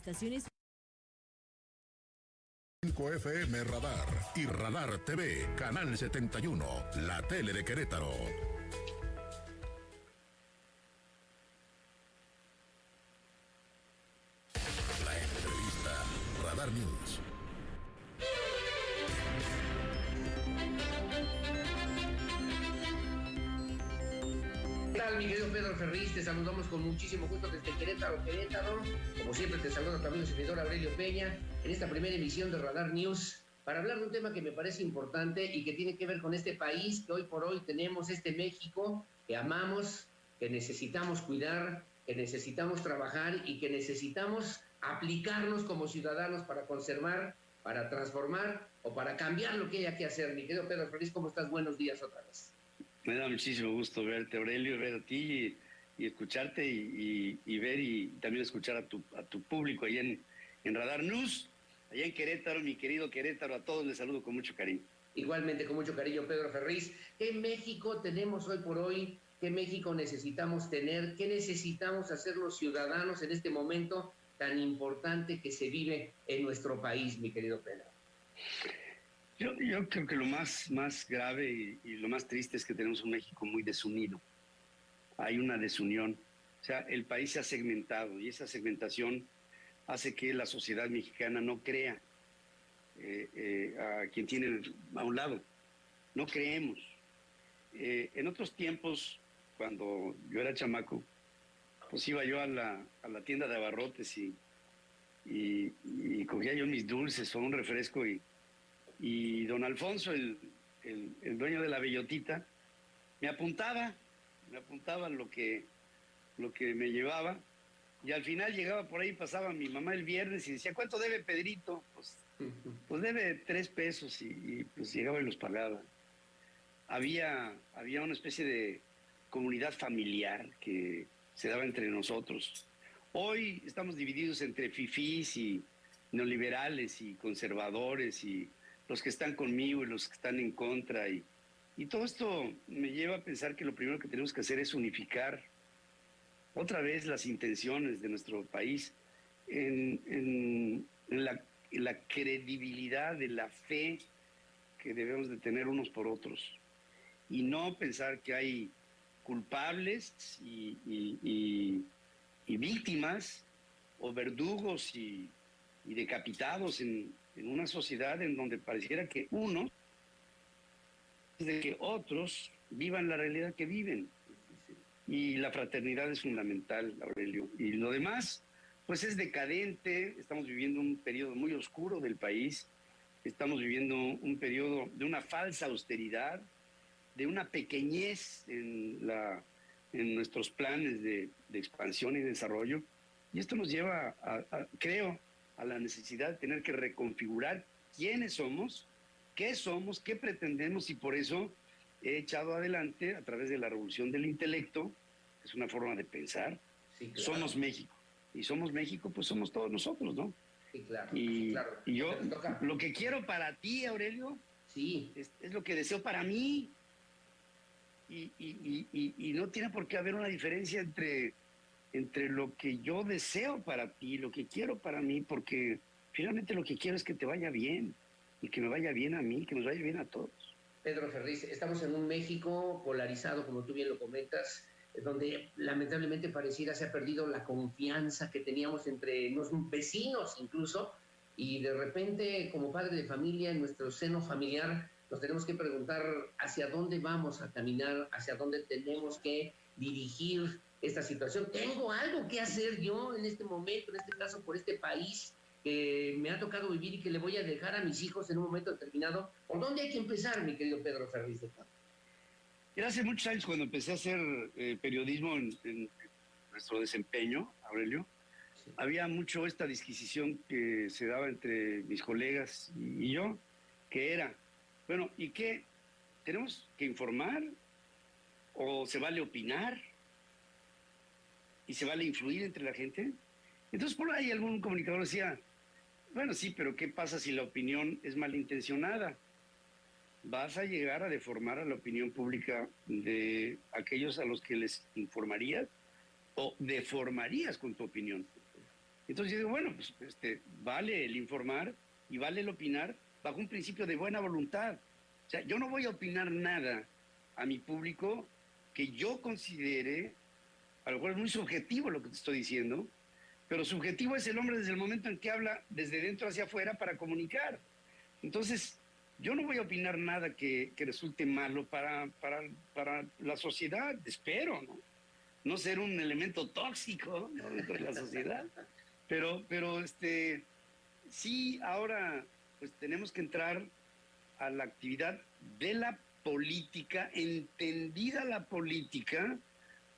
estaciones 5 FM Radar y Radar TV, Canal 71, la tele de Querétaro. La entrevista, Radar News. ¿Qué tal, mi querido Pedro Ferriz? Te saludamos con muchísimo gusto desde Querétaro. Como siempre te saluda también el servidor Aurelio Peña en esta primera emisión de Radar News para hablar de un tema que me parece importante y que tiene que ver con este país que hoy por hoy tenemos, este México que amamos, que necesitamos cuidar, que necesitamos trabajar y que necesitamos aplicarnos como ciudadanos para conservar, para transformar o para cambiar lo que haya que hacer. Mi querido Pedro Ferriz, ¿cómo estás? Buenos días otra vez. Me da muchísimo gusto verte, Aurelio, ver a ti y escucharte y ver y también escuchar a tu público allá en Radar News, allá en Querétaro, mi querido Querétaro. A todos les saludo con mucho cariño. Igualmente, con mucho cariño, Pedro Ferriz. ¿Qué México tenemos hoy por hoy? ¿Qué México necesitamos tener? ¿Qué necesitamos hacer los ciudadanos en este momento tan importante que se vive en nuestro país, mi querido Pedro? Yo creo que lo más grave y lo más triste es que tenemos un México muy desunido. Hay una desunión. O sea, el país se ha segmentado y esa segmentación hace que la sociedad mexicana no crea a quien tiene a un lado. No creemos. En otros tiempos, cuando yo era chamaco, pues iba yo a la tienda de abarrotes y cogía yo mis dulces o un refresco y don Alfonso, el dueño de la bellotita, me apuntaba lo que me llevaba, y al final llegaba por ahí, pasaba mi mamá el viernes y decía, ¿cuánto debe Pedrito? Pues debe 3 pesos, y pues llegaba y los pagaba. Había una especie de comunidad familiar que se daba entre nosotros. Hoy estamos divididos entre fifís y neoliberales y conservadores y los que están conmigo y los que están en contra. Y todo esto me lleva a pensar que lo primero que tenemos que hacer es unificar otra vez las intenciones de nuestro país en la credibilidad de la fe que debemos de tener unos por otros. Y no pensar que hay culpables y víctimas o verdugos y decapitados en una sociedad en donde pareciera que unos de que otros vivan la realidad que viven. Y la fraternidad es fundamental, Aurelio. Y lo demás, pues es decadente. Estamos viviendo un periodo muy oscuro del país. Estamos viviendo un periodo de una falsa austeridad, de una pequeñez en nuestros planes de expansión y desarrollo. Y esto nos lleva, creo, a la necesidad de tener que reconfigurar quiénes somos, qué pretendemos, y por eso he echado adelante, a través de la revolución del intelecto, que es una forma de pensar, sí, claro. Somos México. Y somos México, pues somos todos nosotros, ¿no? Sí, claro. Y, claro. Y yo, lo que quiero para ti, Aurelio, sí, es lo que deseo para mí. Y no tiene por qué haber una diferencia entre lo que yo deseo para ti, lo que quiero para mí, porque finalmente lo que quiero es que te vaya bien, y que me vaya bien a mí, que nos vaya bien a todos. Pedro Ferriz, estamos en un México polarizado, como tú bien lo comentas, donde lamentablemente pareciera se ha perdido la confianza que teníamos entre los vecinos incluso, y de repente como padre de familia, en nuestro seno familiar, nos tenemos que preguntar hacia dónde vamos a caminar, hacia dónde tenemos que dirigir esta situación. ¿Tengo algo que hacer yo en este momento, en este caso por este país que me ha tocado vivir y que le voy a dejar a mis hijos en un momento determinado? ¿Por dónde hay que empezar, mi querido Pedro Ferriz? Hace muchos años, cuando empecé a hacer periodismo en nuestro desempeño, Aurelio, sí, había mucho esta disquisición que se daba entre mis colegas y yo, que era, bueno, ¿y qué? ¿Tenemos que informar? ¿O se vale opinar? ¿Y se vale influir entre la gente? Entonces por ahí algún comunicador decía, bueno, sí, pero ¿qué pasa si la opinión es malintencionada? Vas a llegar a deformar a la opinión pública de aquellos a los que les informarías o deformarías con tu opinión. Entonces yo digo, bueno, pues vale el informar y vale el opinar bajo un principio de buena voluntad. O sea, yo no voy a opinar nada a mi público que yo considere, a lo mejor es muy subjetivo lo que te estoy diciendo, pero subjetivo es el hombre desde el momento en que habla desde dentro hacia afuera para comunicar. Entonces, yo no voy a opinar nada que resulte malo para la sociedad, espero, ¿no? No ser un elemento tóxico, ¿no?, dentro de la sociedad. Pero sí, ahora pues tenemos que entrar a la actividad de la política, entendida la política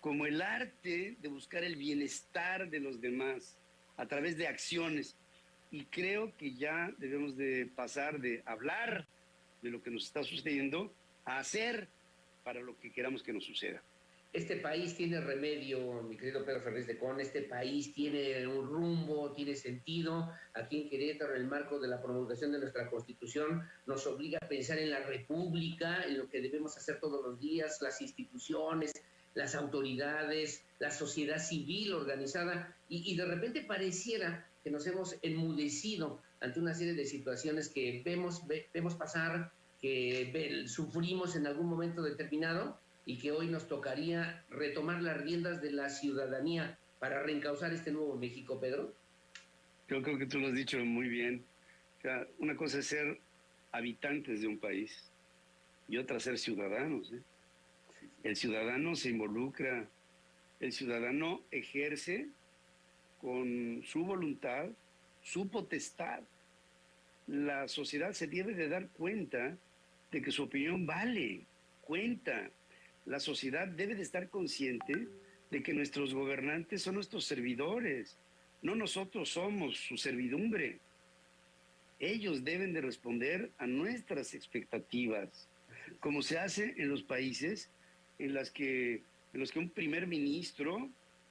como el arte de buscar el bienestar de los demás a través de acciones. Y creo que ya debemos de pasar de hablar de lo que nos está sucediendo a hacer para lo que queramos que nos suceda. Este país tiene remedio, mi querido Pedro Ferriz de Con, este país tiene un rumbo, tiene sentido. Aquí en Querétaro, en el marco de la promulgación de nuestra Constitución, nos obliga a pensar en la República, en lo que debemos hacer todos los días, las instituciones, las autoridades, la sociedad civil organizada, y de repente pareciera que nos hemos enmudecido ante una serie de situaciones que vemos pasar, que sufrimos en algún momento determinado, y que hoy nos tocaría retomar las riendas de la ciudadanía para reencauzar este nuevo México, Pedro. Yo creo que tú lo has dicho muy bien. O sea, una cosa es ser habitantes de un país y otra ser ciudadanos, ¿eh? El ciudadano se involucra, el ciudadano ejerce con su voluntad, su potestad. La sociedad se debe de dar cuenta de que su opinión vale, cuenta. La sociedad debe de estar consciente de que nuestros gobernantes son nuestros servidores, no nosotros somos su servidumbre. Ellos deben de responder a nuestras expectativas, como se hace en los países en los que un primer ministro,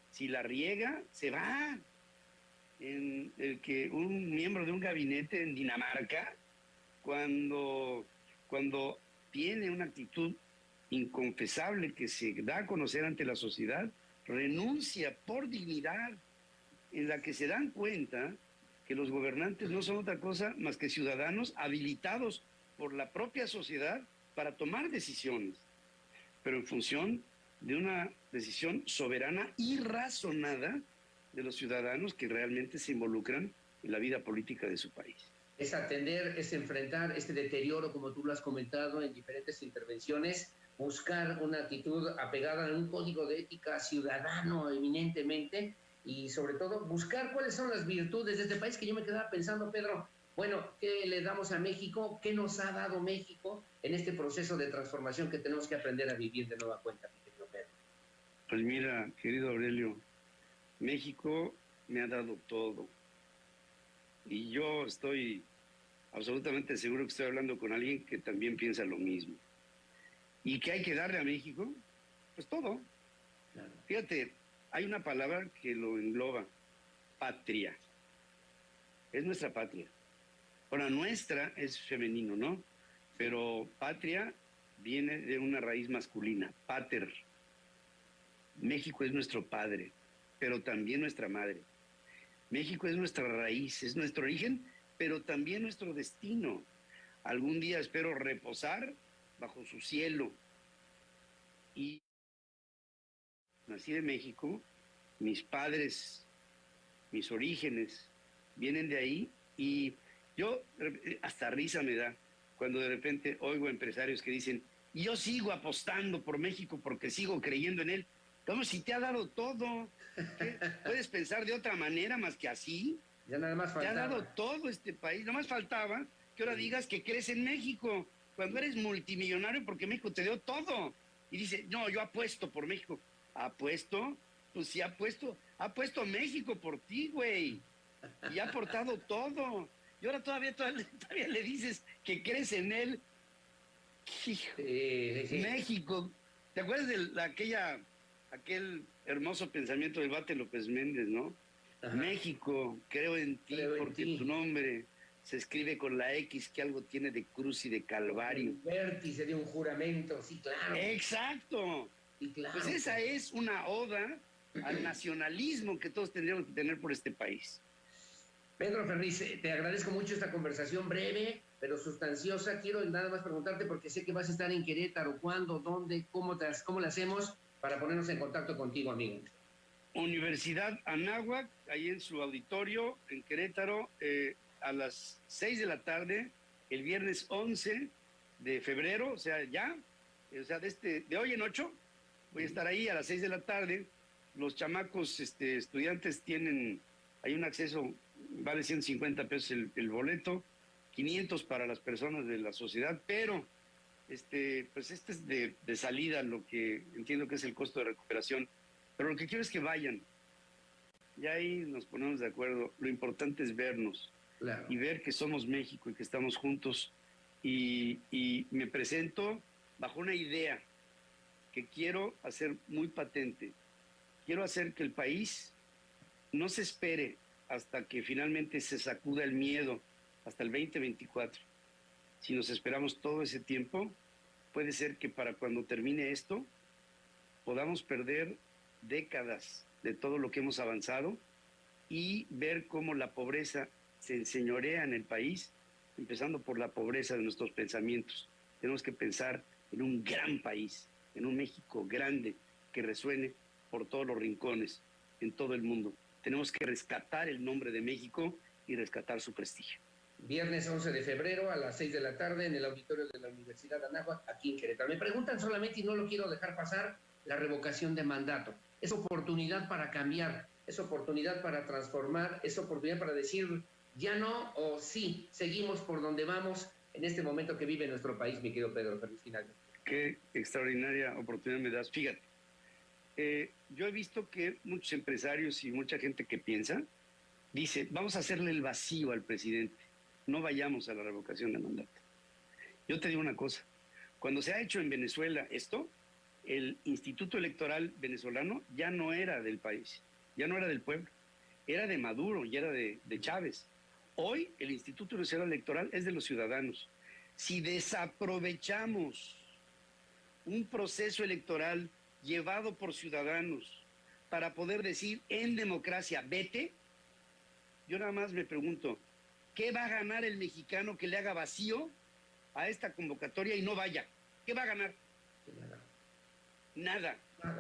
si la riega, se va. En el que un miembro de un gabinete en Dinamarca, cuando tiene una actitud inconfesable que se da a conocer ante la sociedad, renuncia por dignidad, en la que se dan cuenta que los gobernantes no son otra cosa más que ciudadanos habilitados por la propia sociedad para tomar decisiones, pero en función de una decisión soberana y razonada de los ciudadanos que realmente se involucran en la vida política de su país. Es atender, es enfrentar este deterioro, como tú lo has comentado en diferentes intervenciones, buscar una actitud apegada a un código de ética ciudadano eminentemente, y sobre todo buscar cuáles son las virtudes de este país, que yo me quedaba pensando, Pedro, bueno, ¿qué le damos a México? ¿Qué nos ha dado México en este proceso de transformación que tenemos que aprender a vivir de nueva cuenta, mi querido Pedro? Pues mira, querido Aurelio, México me ha dado todo. Y yo estoy absolutamente seguro que estoy hablando con alguien que también piensa lo mismo. ¿Y qué hay que darle a México? Pues todo. Claro. Fíjate, hay una palabra que lo engloba: patria. Es nuestra patria. Ahora, nuestra es femenino, ¿no? Pero patria viene de una raíz masculina, pater. México es nuestro padre, pero también nuestra madre. México es nuestra raíz, es nuestro origen, pero también nuestro destino. Algún día espero reposar bajo su cielo. Y nací de México, mis padres, mis orígenes vienen de ahí, y yo hasta risa me da cuando de repente oigo empresarios que dicen: yo sigo apostando por México porque sigo creyendo en él. Como si te ha dado todo. ¿Qué? ¿Puedes pensar de otra manera más que así? Ya nada más faltaba. Te ha dado todo este país. Nada más faltaba que ahora digas que crees en México, cuando eres multimillonario, porque México te dio todo. Y dice: no, yo apuesto por México. ¿Apuesto? Pues sí, ha puesto México por ti, güey. Y ha aportado todo. Y ahora todavía le dices que crees en él. Hijo, México. ¿Te acuerdas de aquel hermoso pensamiento del Bate López Méndez, ¿no? Ajá. México, creo en ti, porque tu nombre se escribe con la X, que algo tiene de cruz y de calvario. El vértice de un juramento, sí, claro. Exacto. Sí, claro. Pues esa es una oda al nacionalismo que todos tendríamos que tener por este país. Pedro Ferriz, te agradezco mucho esta conversación breve, pero sustanciosa. Quiero nada más preguntarte, porque sé que vas a estar en Querétaro, ¿cuándo, dónde, cómo le hacemos para ponernos en contacto contigo, amigo? Universidad Anáhuac, ahí en su auditorio, en Querétaro, a las 6 de la tarde, el viernes 11 de febrero, o sea, ya, de hoy en 8, voy a estar ahí a las 6 de la tarde. Los chamacos, estudiantes hay un acceso, vale 150 pesos el boleto, 500 para las personas de la sociedad, pero pues es de salida lo que entiendo que es el costo de recuperación. Pero lo que quiero es que vayan. Y ahí nos ponemos de acuerdo. Lo importante es vernos, claro, y ver que somos México y que estamos juntos. Y me presento bajo una idea que quiero hacer muy patente. Quiero hacer que el país no se espere hasta que finalmente se sacuda el miedo, hasta el 2024. Si nos esperamos todo ese tiempo, puede ser que para cuando termine esto podamos perder décadas de todo lo que hemos avanzado y ver cómo la pobreza se enseñorea en el país, empezando por la pobreza de nuestros pensamientos. Tenemos que pensar en un gran país, en un México grande que resuene por todos los rincones, en todo el mundo. Tenemos que rescatar el nombre de México y rescatar su prestigio. Viernes 11 de febrero a las 6 de la tarde en el auditorio de la Universidad Anáhuac, aquí en Querétaro. Me preguntan solamente, y no lo quiero dejar pasar, la revocación de mandato. Es oportunidad para cambiar, es oportunidad para transformar, es oportunidad para decir ya no o sí, seguimos por donde vamos en este momento que vive nuestro país, mi querido Pedro Ferriz. Qué extraordinaria oportunidad me das. Fíjate, yo he visto que muchos empresarios y mucha gente que piensa, dice, vamos a hacerle el vacío al presidente, no vayamos a la revocación de mandato. Yo te digo una cosa, cuando se ha hecho en Venezuela esto, el Instituto Electoral venezolano ya no era del país, ya no era del pueblo, era de Maduro y era de Chávez. Hoy el Instituto Nacional Electoral es de los ciudadanos. Si desaprovechamos un proceso electoral llevado por ciudadanos para poder decir en democracia, vete, yo nada más me pregunto, ¿qué va a ganar el mexicano que le haga vacío a esta convocatoria y no vaya? ¿Qué va a ganar? Nada.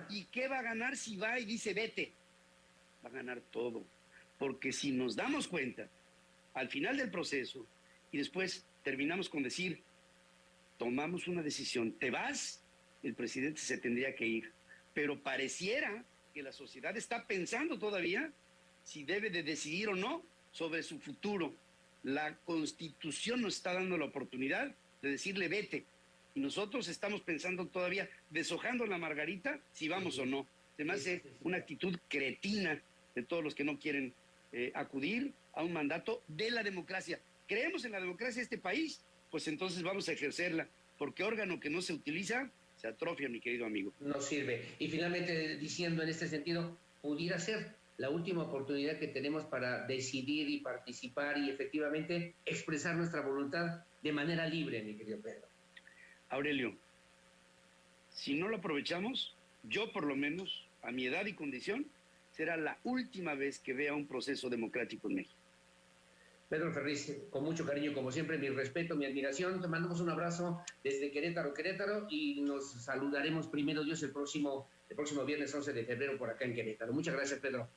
¿Y qué va a ganar si va y dice vete? Va a ganar todo. Porque si nos damos cuenta, al final del proceso, y después terminamos con decir, tomamos una decisión, te vas, el presidente se tendría que ir. Pero pareciera que la sociedad está pensando todavía si debe de decidir o no sobre su futuro. La Constitución nos está dando la oportunidad de decirle vete. Y nosotros estamos pensando todavía, deshojando la margarita, si vamos o no. Se me hace una actitud cretina de todos los que no quieren acudir a un mandato de la democracia. ¿Creemos en la democracia de este país? Pues entonces vamos a ejercerla, porque órgano que no se utiliza se atrofia, mi querido amigo. No sirve. Y finalmente, diciendo en este sentido, pudiera ser la última oportunidad que tenemos para decidir y participar y efectivamente expresar nuestra voluntad de manera libre, mi querido Pedro. Aurelio, si no lo aprovechamos, yo por lo menos, a mi edad y condición, será la última vez que vea un proceso democrático en México. Pedro Ferriz, con mucho cariño, como siempre, mi respeto, mi admiración. Te mandamos un abrazo desde Querétaro, y nos saludaremos primero Dios el próximo viernes 11 de febrero por acá en Querétaro. Muchas gracias, Pedro.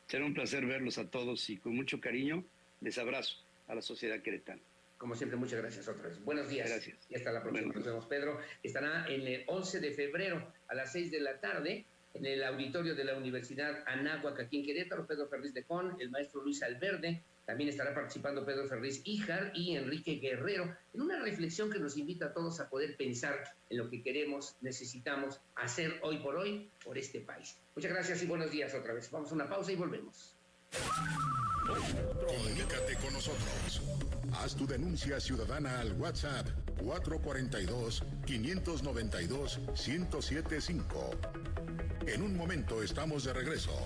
Será un placer verlos a todos y con mucho cariño les abrazo a la sociedad queretana. Como siempre, muchas gracias otra vez. Buenos días. Gracias. Y hasta la próxima. Nos vemos, Pedro. Estará en el 11 de febrero a las 6 de la tarde en el auditorio de la Universidad Anáhuac, aquí en Querétaro. Pedro Ferriz de Con, el maestro Luis Alberde. También estará participando Pedro Ferriz Híjar y Enrique Guerrero en una reflexión que nos invita a todos a poder pensar en lo que queremos, necesitamos hacer hoy por este país. Muchas gracias y buenos días otra vez. Vamos a una pausa y volvemos. Comunícate con nosotros. Haz tu denuncia ciudadana al WhatsApp 442-592-1075. En un momento estamos de regreso.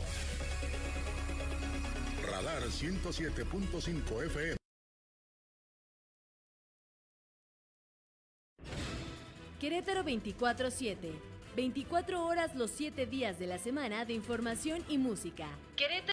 Radar 107.5 FM. Querétaro 24/7. 24 horas los 7 días de la semana de información y música. Querétaro